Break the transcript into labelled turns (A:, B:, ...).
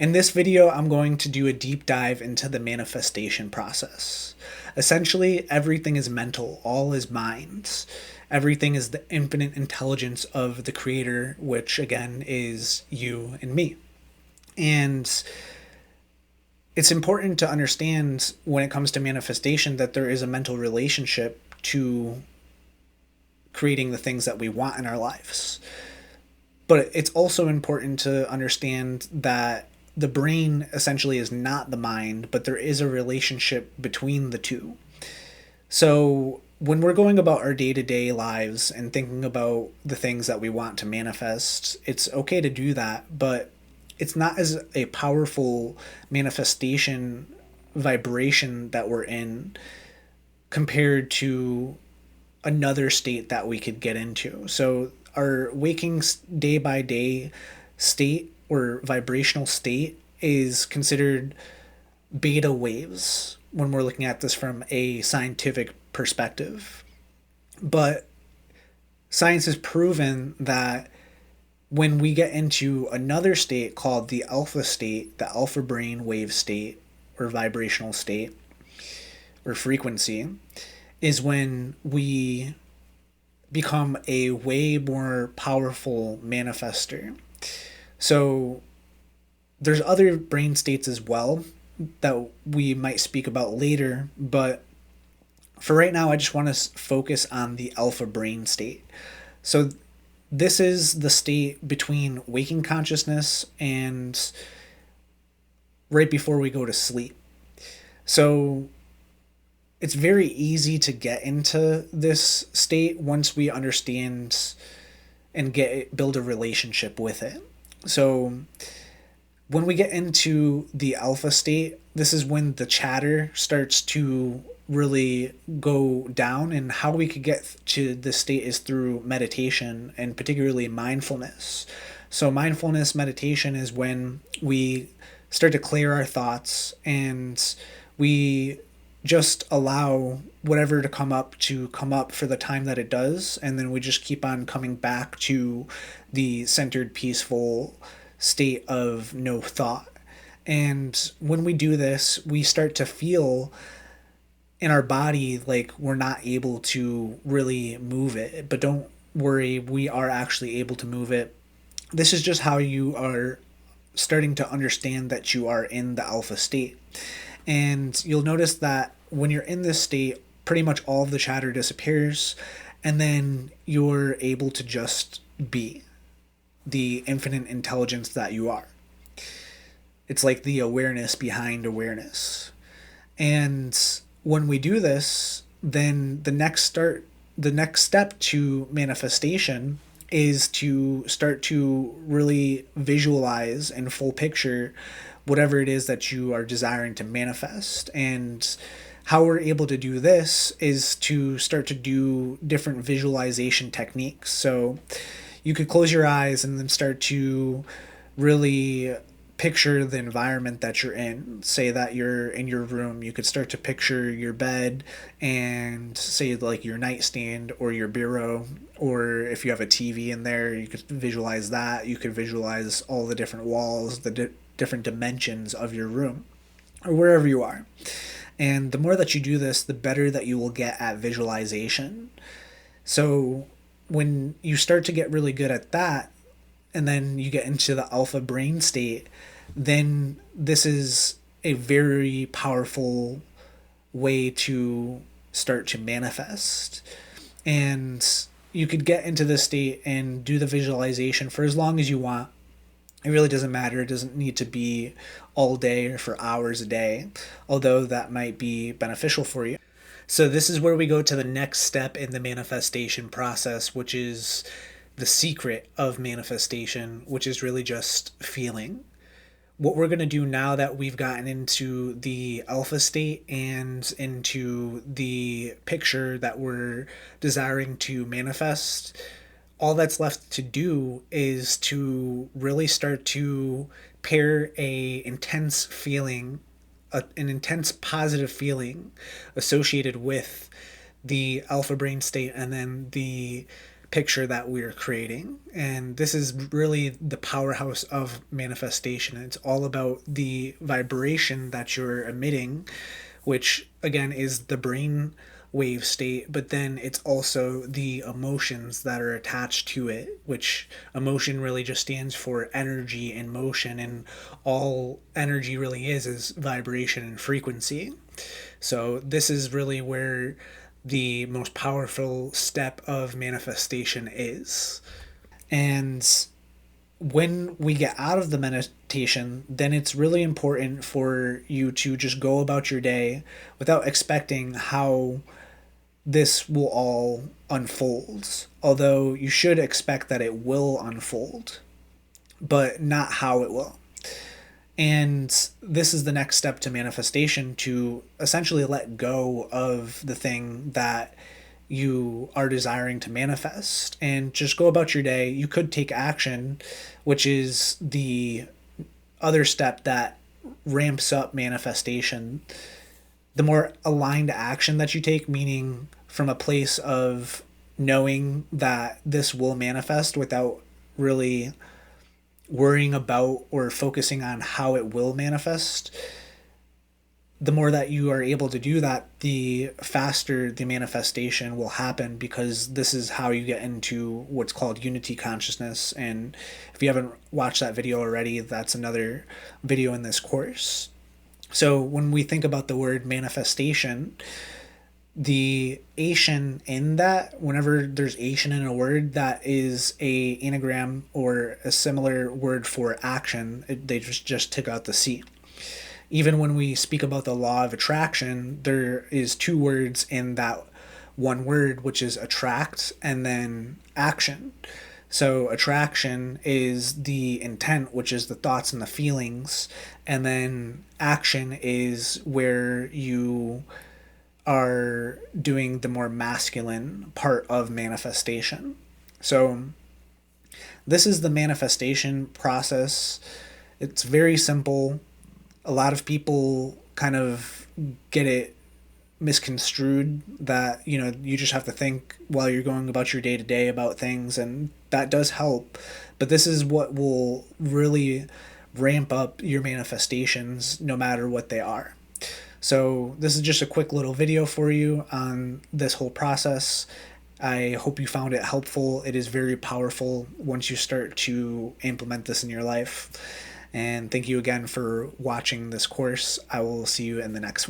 A: In this video, I'm going to do a deep dive into the manifestation process. Essentially, everything is mental, all is mind. Everything is the infinite intelligence of the creator, which again is you and me. And it's important to understand when it comes to manifestation that there is a mental relationship to creating the things that we want in our lives. But it's also important to understand that the brain essentially is not the mind, but there is a relationship between the two. So when we're going about our day to day lives and thinking about the things that we want to manifest, it's okay to do that, but it's not as a powerful manifestation vibration that we're in compared to another state that we could get into. So our waking day by day state or vibrational state is considered beta waves when we're looking at this from a scientific perspective. But science has proven that when we get into another state called the alpha state, the alpha brain wave state or vibrational state or frequency, is when we become a way more powerful manifester. So there's other brain states as well that we might speak about later, but for right now, I just want to focus on the alpha brain state. So this is the state between waking consciousness and right before we go to sleep. So it's very easy to get into this state once we understand and build a relationship with it. So when we get into the alpha state, this is when the chatter starts to really go down, and how we could get to this state is through meditation and particularly mindfulness. So mindfulness meditation is when we start to clear our thoughts and we just allow whatever to come up for the time that it does, and then we just keep on coming back to the centered peaceful state of no thought. And when we do this, we start to feel in our body like we're not able to really move it, but don't worry, we are actually able to move it. This is just how you are starting to understand that you are in the alpha state. And you'll notice that when you're in this state, pretty much all of the chatter disappears, and then you're able to just be the infinite intelligence that you are. It's like the awareness behind awareness. And when we do this, then the next step to manifestation is to start to really visualize in full picture whatever it is that you are desiring to manifest. And how we're able to do this is to start to do different visualization techniques. So you could close your eyes and then start to really picture the environment that you're in. Say that you're in your room, you could start to picture your bed and say like your nightstand or your bureau, or if you have a TV in there, you could visualize that. You could visualize all the different walls, the different dimensions of your room or wherever you are. And the more that you do this, the better that you will get at visualization. So when you start to get really good at that, and then you get into the alpha brain state, then this is a very powerful way to start to manifest. And you could get into this state and do the visualization for as long as you want. It really doesn't matter. It doesn't need to be all day or for hours a day, although that might be beneficial for you. So this is where we go to the next step in the manifestation process, which is the secret of manifestation, which is really just feeling. What we're going to do now that we've gotten into the alpha state and into the picture that we're desiring to manifest, all that's left to do is to really start to pair an intense positive feeling associated with the alpha brain state and then the picture that we're creating. And this is really the powerhouse of manifestation. It's all about the vibration that you're emitting, which again is the brain wave state, but then it's also the emotions that are attached to it, which emotion really just stands for energy and motion, and all energy really is vibration and frequency. So this is really where the most powerful step of manifestation is. And when we get out of the meditation, then it's really important for you to just go about your day without expecting how this will all unfold. Although you should expect that it will unfold, but not how it will. And this is the next step to manifestation, to essentially let go of the thing that you are desiring to manifest and just go about your day. You could take action, which is the other step that ramps up manifestation. The more aligned action that you take, meaning from a place of knowing that this will manifest without really worrying about or focusing on how it will manifest, the more that you are able to do that, the faster the manifestation will happen, because this is how you get into what's called unity consciousness. And if you haven't watched that video already, that's another video in this course. So when we think about the word manifestation, the Asian in that, whenever there's Asian in a word, that is a anagram or a similar word for action. They just took out the C. Even when we speak about the law of attraction, there is two words in that one word, which is attract and then action. So attraction is the intent, which is the thoughts and the feelings, and then action is where you are doing the more masculine part of manifestation. So this is the manifestation process. It's very simple. A lot of people kind of get it misconstrued that, you just have to think while you're going about your day to day about things, and that does help. But this is what will really ramp up your manifestations no matter what they are. So this is just a quick little video for you on this whole process. I hope you found it helpful. It is very powerful once you start to implement this in your life. And thank you again for watching this course. I will see you in the next one.